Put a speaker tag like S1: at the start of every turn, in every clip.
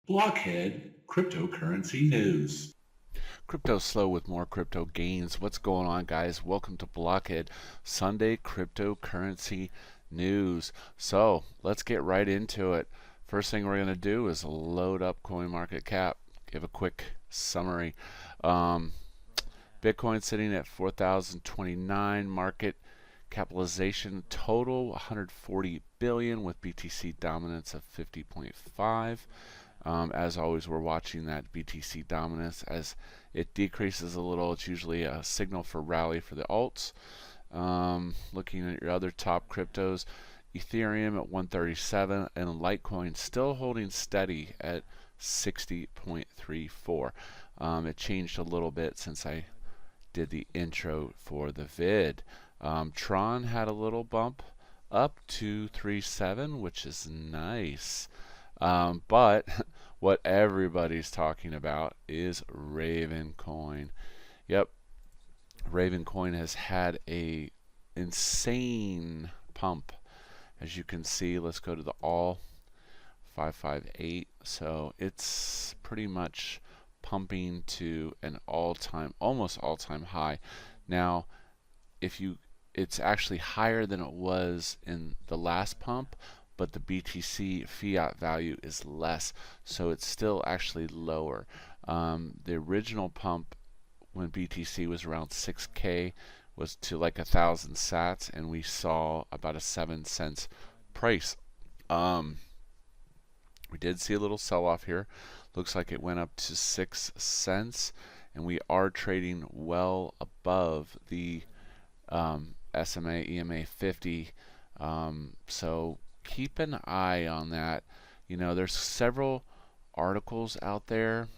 S1: Blockhead cryptocurrency news.
S2: CryptoSLO with more crypto gains. What's going on, guys? Welcome to Blockhead Sunday cryptocurrency news. So let's get right into it. First thing we're going to do is load up CoinMarketCap. Give a quick summary. Um, Bitcoin sitting at 4,029. Market capitalization total 140 billion with BTC dominance of 50.5. As always, we're watching that BTC dominance. As it decreases a little, it's usually a signal for rally for the alts. Looking at your other top cryptos, Ethereum at 137 and Litecoin still holding steady at 60.34. It changed a little bit since I did the intro for the vid. Tron had a little bump up to 37, which is nice. But what everybody's talking about is Raven Coin. Yep, Raven Coin has had a insane pump. As you can see, let's go to the all 558. So it's pretty much pumping to an all-time, almost all-time high. Now, it's actually higher than it was in the last pump, but the BTC fiat value is less, so it's still actually lower. The original pump when BTC was around 6K was to like 1,000 sats, and we saw about a 7 cents price. We did see a little sell-off here. Looks like it went up to 6 cents, and we are trading well above the SMA EMA 50. So keep an eye on that. There's several articles out there,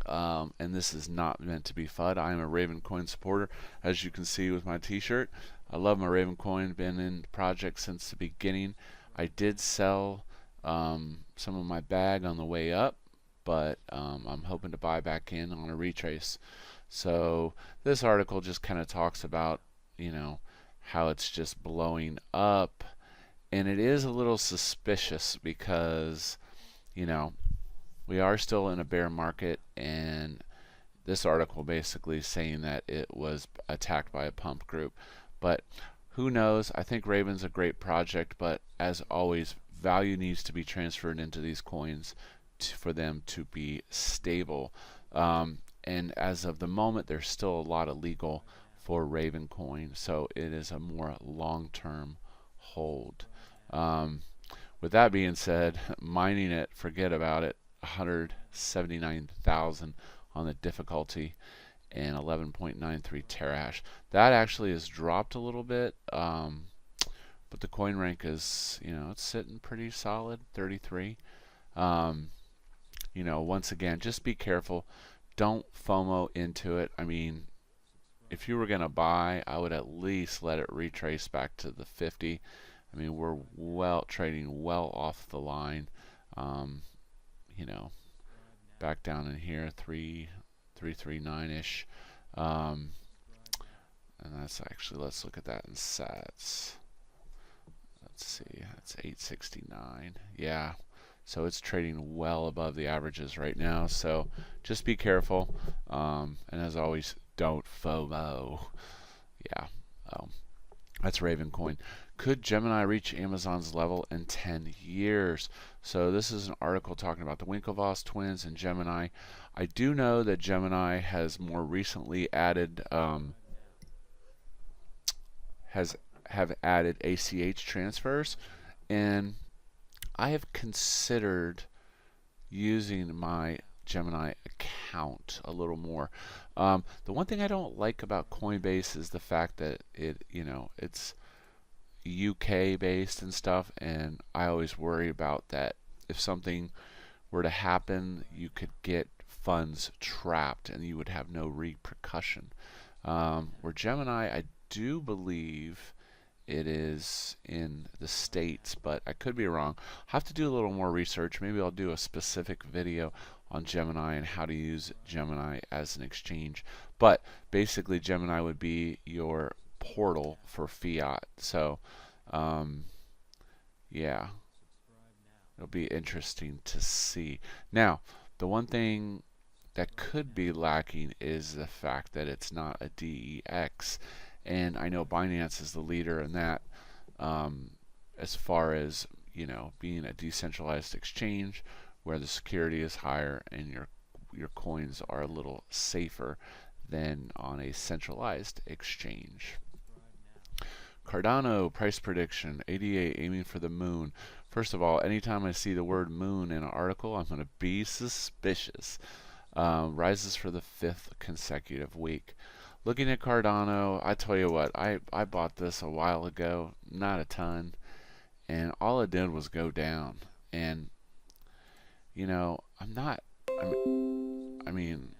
S2: and this is not meant to be FUD. I am a Raven Coin supporter, as you can see with my t-shirt. I love my Raven Coin, been in the project since the beginning. I did sell some of my bag on the way up, but I'm hoping to buy back in on a retrace. So this article just kind of talks about, how it's just blowing up. And it is a little suspicious because, we are still in a bear market, and this article basically saying that it was attacked by a pump group. But who knows? I think Raven's a great project, but as always, value needs to be transferred into these coins for them to be stable. And as of the moment, there's still a lot of legal for Raven Coin, so it is a more long-term hold. With that being said, mining it, forget about it. 179,000 on the difficulty and 11.93 terahash. That actually has dropped a little bit, but the coin rank is, it's sitting pretty solid, 33. Once again, just be careful. Don't FOMO into it. I mean, if you were going to buy, I would at least let it retrace back to the 50. I mean, we're trading well off the line. Back down in here, 339-ish. And that's actually, let's look at that in sats. Let's see, that's 869. Yeah, so it's trading well above the averages right now. So just be careful. And as always, don't FOMO. Yeah. That's Raven Coin. Could Gemini reach Amazon's level in 10 years? So this is an article talking about the Winklevoss twins and Gemini. I do know that Gemini has more recently added have added ACH transfers, and I have considered using my Gemini account a little more. The one thing I don't like about Coinbase is the fact that it's UK based and stuff, and I always worry about that. If something were to happen, you could get funds trapped and you would have no repercussion. Where Gemini, I do believe it is in the States, but I could be wrong. I'll have to do a little more research. Maybe I'll do a specific video on Gemini and how to use Gemini as an exchange. But basically, Gemini would be your portal for fiat. So, yeah. it'll be interesting to see. Now, the one thing that could be lacking is the fact that it's not a DEX, and I know Binance is the leader in that, as far as, you know, being a decentralized exchange where the security is higher and your coins are a little safer than on a centralized exchange. Cardano price prediction 88 aiming for the moon. First of all, anytime I see the word moon in an article, I'm going to be suspicious. Rises for the 5th consecutive week. Looking at Cardano, I tell you what, I bought this a while ago, not a ton, and all it did was go down. And you know, I mean,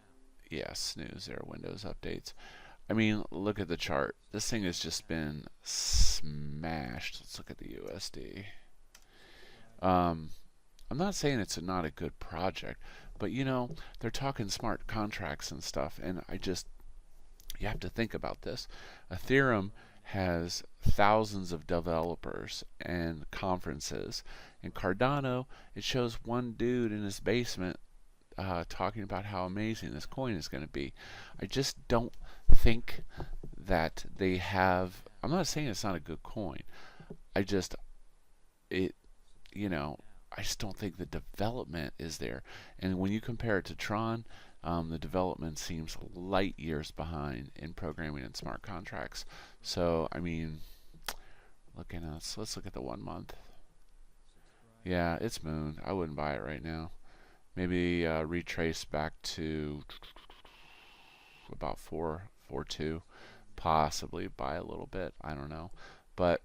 S2: yeah, snooze there, Windows updates. I mean, look at the chart. This thing has just been smashed. Let's look at the USD. I'm not saying it's not a good project, but you know, they're talking smart contracts and stuff, and you have to think about this. Ethereum has thousands of developers and conferences, and Cardano, it shows one dude in his basement talking about how amazing this coin is going to be. I just don't think that they have. I'm not saying it's not a good coin. I just don't think the development is there. And when you compare it to Tron, the development seems light years behind in programming and smart contracts. So I mean, let's look at the 1 month. Yeah, it's moon. I wouldn't buy it right now. Maybe retrace back to about 4.42. Possibly buy a little bit. I don't know. But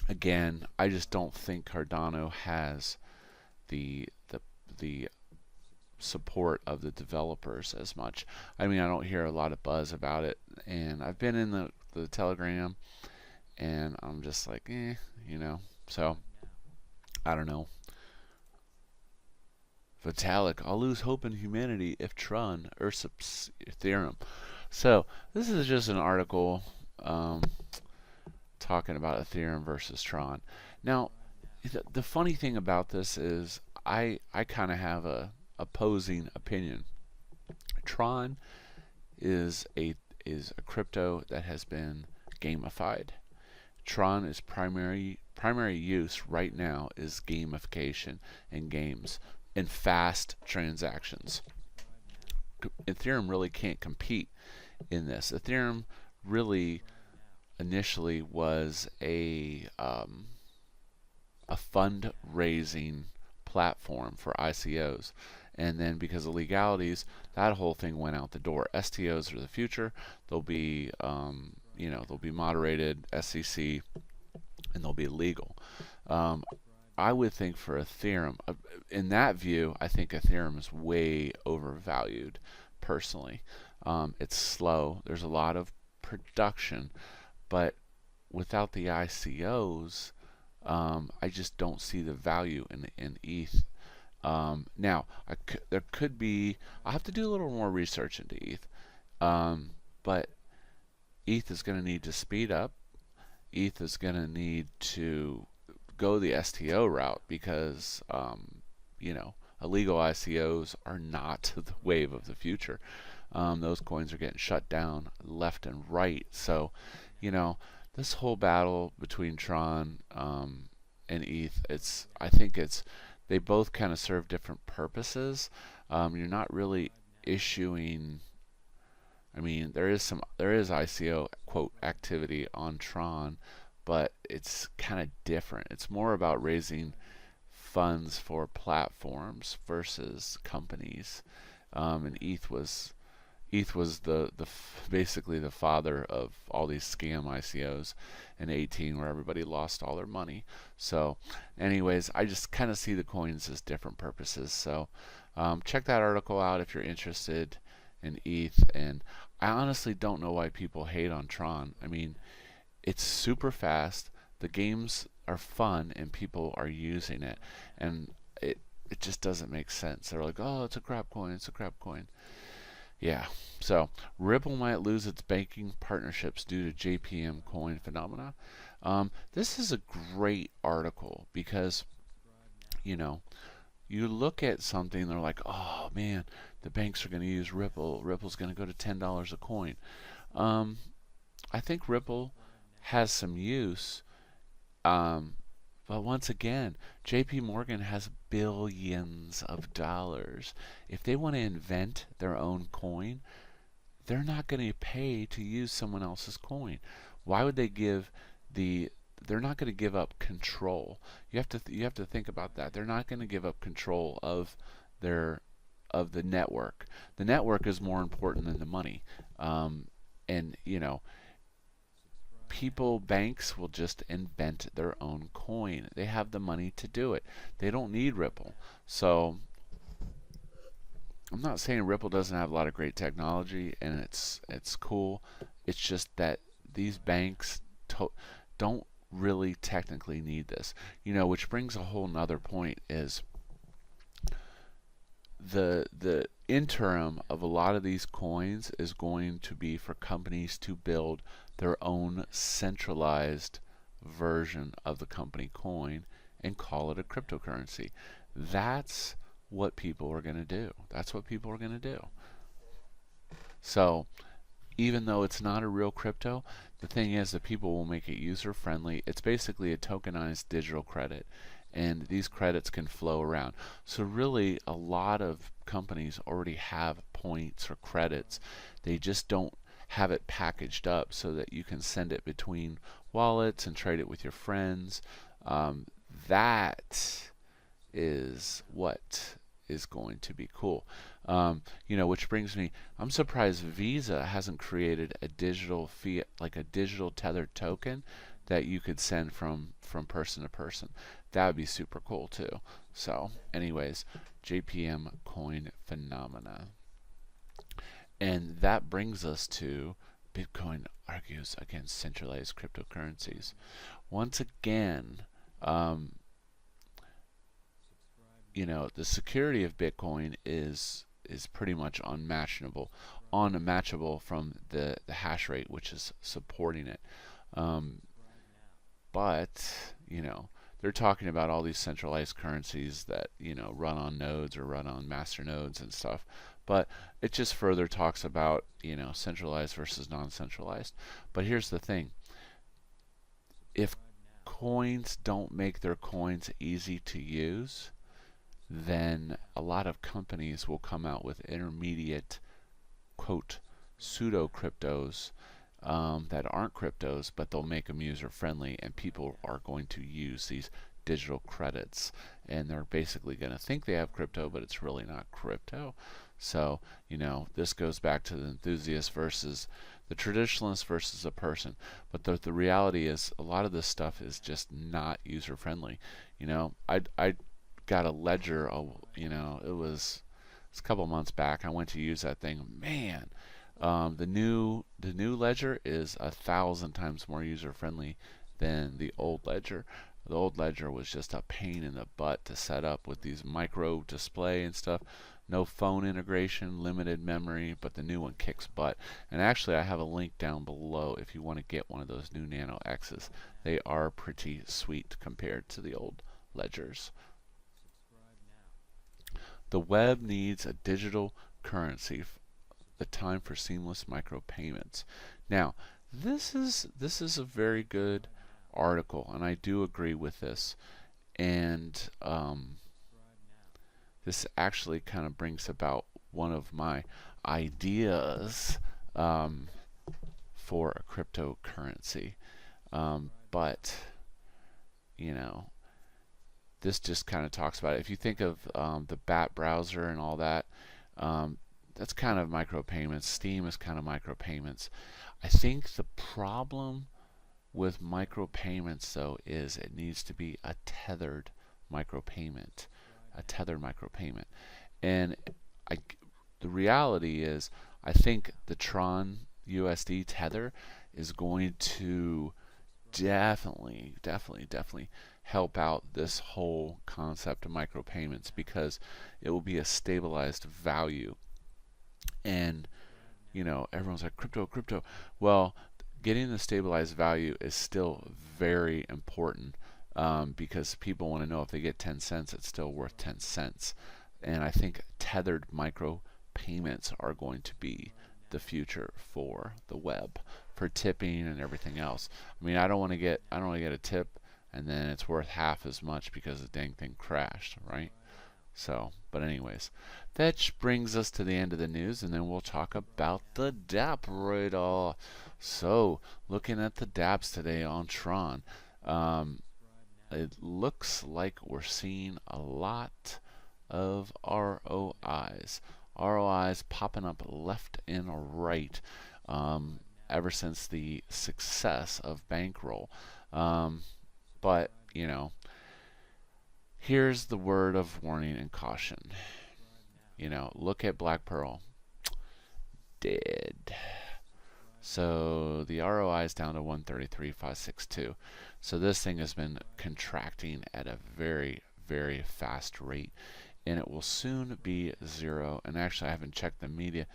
S2: again, I just don't think Cardano has the support of the developers as much. I mean, I don't hear a lot of buzz about it, and I've been in the Telegram, and I'm just like, you know. So I don't know. Vitalik, I'll lose hope in humanity if Tron usurps Ethereum. So this is just an article talking about Ethereum versus Tron. Now, the funny thing about this is I kind of have a opposing opinion. Tron is a crypto that has been gamified. Tron is primary use right now is gamification and games and fast transactions. Ethereum really can't compete in this. Ethereum really initially was a fundraising platform for ICOs, and then because of legalities, that whole thing went out the door. STOs are the future. They'll be they'll be moderated, SEC, and they'll be legal. I would think for Ethereum, in that view, I think Ethereum is way overvalued personally. It's slow. There's a lot of production, but without the ICOs, I just don't see the value in ETH. Now, there could be. I'll have to do a little more research into ETH, but ETH is going to need to speed up. ETH is going to need to go the STO route because illegal ICOs are not the wave of the future. Those coins are getting shut down left and right. So, this whole battle between Tron and ETH, I think they both kind of serve different purposes. You're not really issuing. I mean, there is ICO quote activity on Tron, but it's kind of different. It's more about raising funds for platforms versus companies. And ETH was basically the father of all these scam ICOs in 2018, where everybody lost all their money. So, anyways, I just kind of see the coins as different purposes. So, check that article out if you're interested in ETH. And I honestly don't know why people hate on Tron. I mean, it's super fast. The games are fun, and people are using it, and it just doesn't make sense. They're like, oh, it's a crap coin. It's a crap coin. Yeah. So Ripple might lose its banking partnerships due to JPM coin phenomena. This is a great article because, you know, you look at something, they're like, oh man, the banks are going to use Ripple. Ripple's going to go to $10 a coin. I think Ripple has some use, but once again, JP Morgan has billions of dollars. If they want to invent their own coin, they're not going to pay to use someone else's coin. Why would they give they're not going to give up control. You have to think about that. They're not going to give up control of the network. The network is more important than the money. And banks will just invent their own coin. They have the money to do it. They don't need Ripple. So I'm not saying Ripple doesn't have a lot of great technology and it's cool. It's just that these banks don't really technically need this. Which brings a whole nother point is the interim of a lot of these coins is going to be for companies to build their own centralized version of the company coin and call it a cryptocurrency. That's what people are going to do. That's what people are going to do. So even though it's not a real crypto, the thing is that people will make it user friendly. It's basically a tokenized digital credit, and these credits can flow around. So really a lot of companies already have points or credits. They just don't have it packaged up so that you can send it between wallets and trade it with your friends. That is what is going to be cool. Which brings me, I'm surprised Visa hasn't created a digital fiat, like a digital tethered token that you could send from person to person. That would be super cool too. So anyways, JPM coin phenomena. And that brings us to Bitcoin argues against centralized cryptocurrencies. Once again, the security of Bitcoin is pretty much unmatchable from the hash rate, which is supporting it. But they're talking about all these centralized currencies that run on nodes or run on master nodes and stuff. But it just further talks about centralized versus non-centralized. But here's the thing: if coins don't make their coins easy to use, then a lot of companies will come out with intermediate, quote, pseudo cryptos that aren't cryptos, but they'll make them user friendly, and people are going to use these digital credits, and they're basically going to think they have crypto, but it's really not crypto. So this goes back to the enthusiast versus the traditionalist versus a person. But the reality is a lot of this stuff is just not user friendly. I got a ledger, it was a couple months back. I went to use that thing. Man, the new ledger is 1,000 times more user friendly than the old ledger. The old ledger was just a pain in the butt to set up with these micro display and stuff. No phone integration, limited memory, but the new one kicks butt. And actually I have a link down below if you want to get one of those new Nano X's. They are pretty sweet compared to the old ledgers. The web needs a digital currency. The time for seamless micropayments. Now, this is a very good article, and I do agree with this. And this actually kind of brings about one of my ideas for a cryptocurrency. But this just kind of talks about it. If you think of the BAT browser and all that, that's kind of micropayments. Steam is kind of micropayments. I think the problem with micropayments, though, is it needs to be a tethered micropayment. And the reality is, I think the Tron USD tether is going to definitely help out this whole concept of micropayments, because it will be a stabilized value. And everyone's like, crypto. Well, getting the stabilized value is still very important. because people want to know if they get 10 cents, it's still worth 10 cents. And I think tethered micro payments are going to be the future for the web, for tipping and everything else. I mean, I don't want to get a tip and then it's worth half as much because the dang thing crashed, right? So, but anyways, that brings us to the end of the news, and then we'll talk about the DApp radar. So, looking at the DApps today on Tron, it looks like we're seeing a lot of ROIs. ROIs popping up left and right ever since the success of Bankroll. But, you know, here's the word of warning and caution. You know, look at Black Pearl. Dead. So the ROI is down to 133,562. So this thing has been contracting at a very, very fast rate, and it will soon be zero. And actually, I haven't checked the media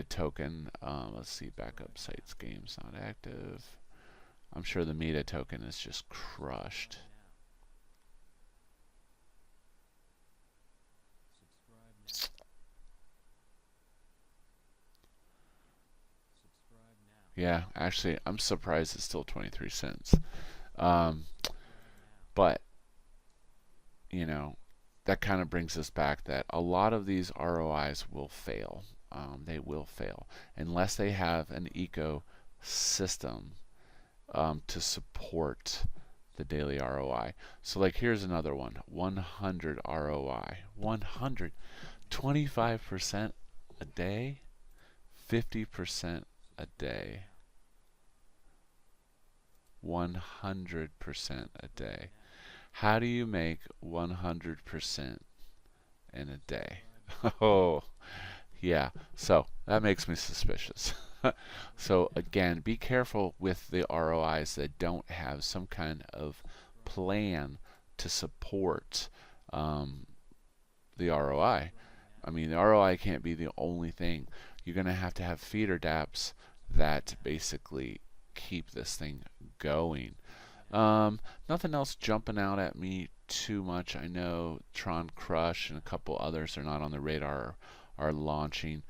S2: token. Let's see, backup sites, games not active. I'm sure the media token is just crushed. Yeah, actually, I'm surprised it's still 23 cents. But, you know, that kind of brings us back that a lot of these ROIs will fail. They will fail unless they have an ecosystem to support the daily ROI. So like here's another one, 100 ROI, 100, 25% a day, 50% a day, 100% a day. How do you make 100% in a day? Oh, yeah. So that makes me suspicious. So again, be careful with the ROIs that don't have some kind of plan to support the ROI. I mean, the ROI can't be the only thing. You're going to have feeder dApps that basically keep this thing going. Nothing else jumping out at me too much. I know Tron Crush and a couple others are not on the radar, are launching.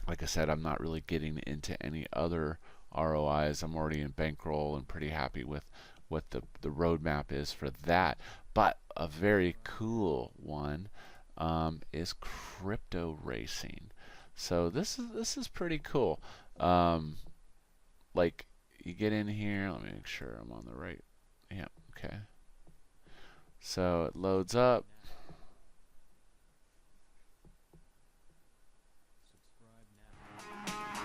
S2: Like I said, I'm not really getting into any other ROIs. I'm already in Bankroll and pretty happy with what the roadmap is for that. But a very cool one is crypto racing. So this is pretty cool. Like you get in here, let me make sure I'm on the right. Yeah, okay. So it loads up.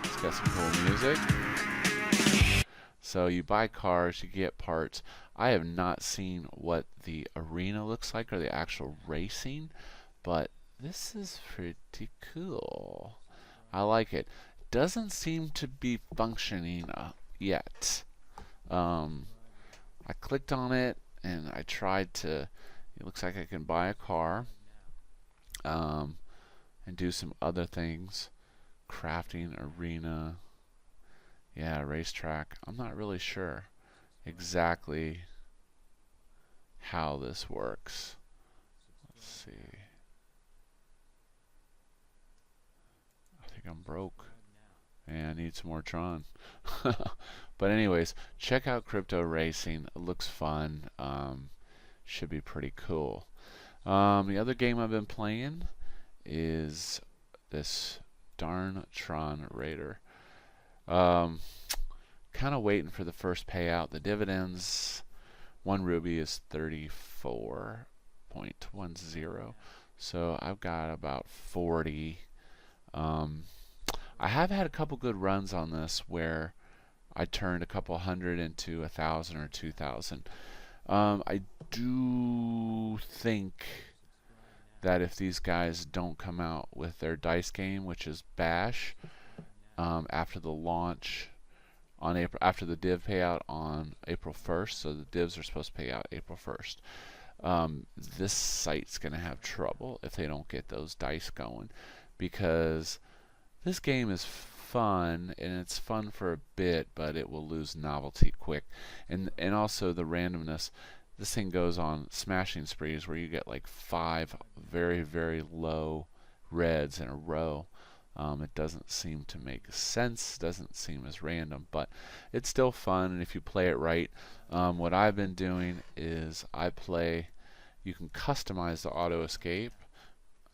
S2: It's got some cool music. So you buy cars, you get parts. I have not seen what the arena looks like or the actual racing, but this is pretty cool. I like it. Doesn't seem to be functioning yet. I clicked on it and I tried to, it looks like I can buy a car and do some other things. Crafting, arena, yeah, racetrack. I'm not really sure exactly how this works. Let's see. I think I'm broke. And I need some more Tron. But anyways, check out Crypto Racing. It looks fun. Should be pretty cool. The other game I've been playing is this darn Tron Orator. Kind of waiting for the first payout. The dividends, 1 ruby is 34.10. So I've got about 40. I have had a couple good runs on this where I turned a couple hundred into 1,000 or 2,000. I do think that if these guys don't come out with their dice game, which is Bash, after the launch on after the div payout on April 1st, so the divs are supposed to pay out April 1st. This site's going to have trouble if they don't get those dice going, because this game is fun, and it's fun for a bit, but it will lose novelty quick. And also the randomness. This thing goes on smashing sprees where you get like 5 very, very low reds in a row. It doesn't seem to make sense, doesn't seem as random, but it's still fun, and if you play it right. What I've been doing is you can customize the auto escape,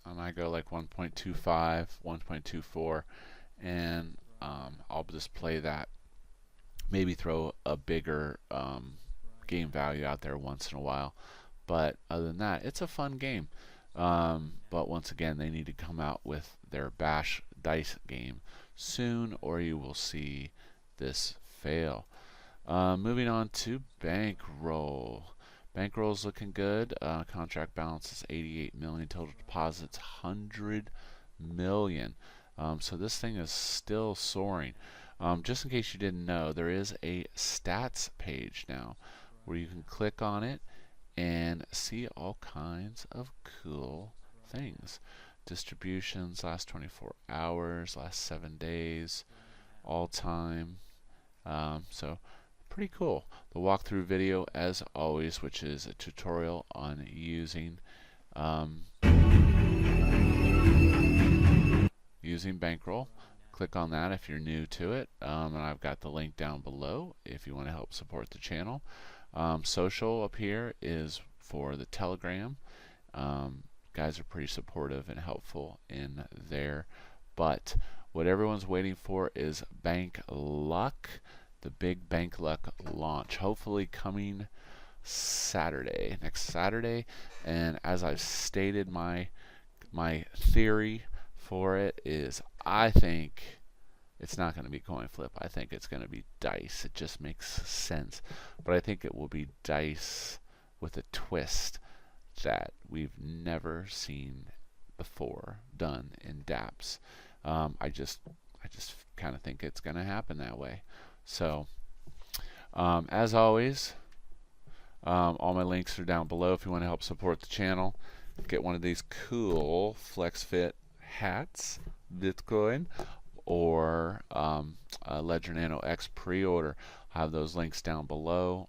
S2: and I go like 1.25, 1.24, and I'll just play that, maybe throw a bigger game value out there once in a while, but other than that, it's a fun game. But once again, they need to come out with their bash dice game soon, or you will see this fail. Moving on to bankroll. Bankroll's looking good. Contract balance is 88 million. Total deposits 100 million. So this thing is still soaring. Just in case you didn't know, there is a stats page now where you can click on it and see all kinds of cool things. Distributions, last 24 hours, last 7 days, all time. So pretty cool. The walkthrough video, as always, which is a tutorial on using bankroll. Click on that if you're new to it, and I've got the link down below if you want to help support the channel. Social up here is for the Telegram. Guys are pretty supportive and helpful in there, but what everyone's waiting for is Bank Luck, the big Bank Luck launch, hopefully coming next Saturday. And as I've stated, my theory for it is, I think it's not going to be coin flip. I think it's going to be dice. It just makes sense. But I think it will be dice with a twist that we've never seen before done in dApps. I just kind of think it's going to happen that way. So as always, all my links are down below if you want to help support the channel. Get one of these cool Flex Fit hats, Bitcoin, or Ledger Nano X pre-order. I have those links down below.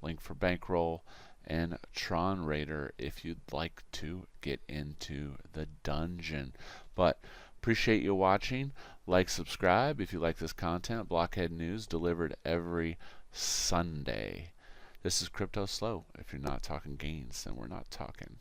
S2: Link for bankroll and Tron Orator if you'd like to get into the dungeon. But appreciate you watching. Like, subscribe if you like this content. Blockhead news delivered every Sunday. This is CryptoSLO. If you're not talking gains, then we're not talking.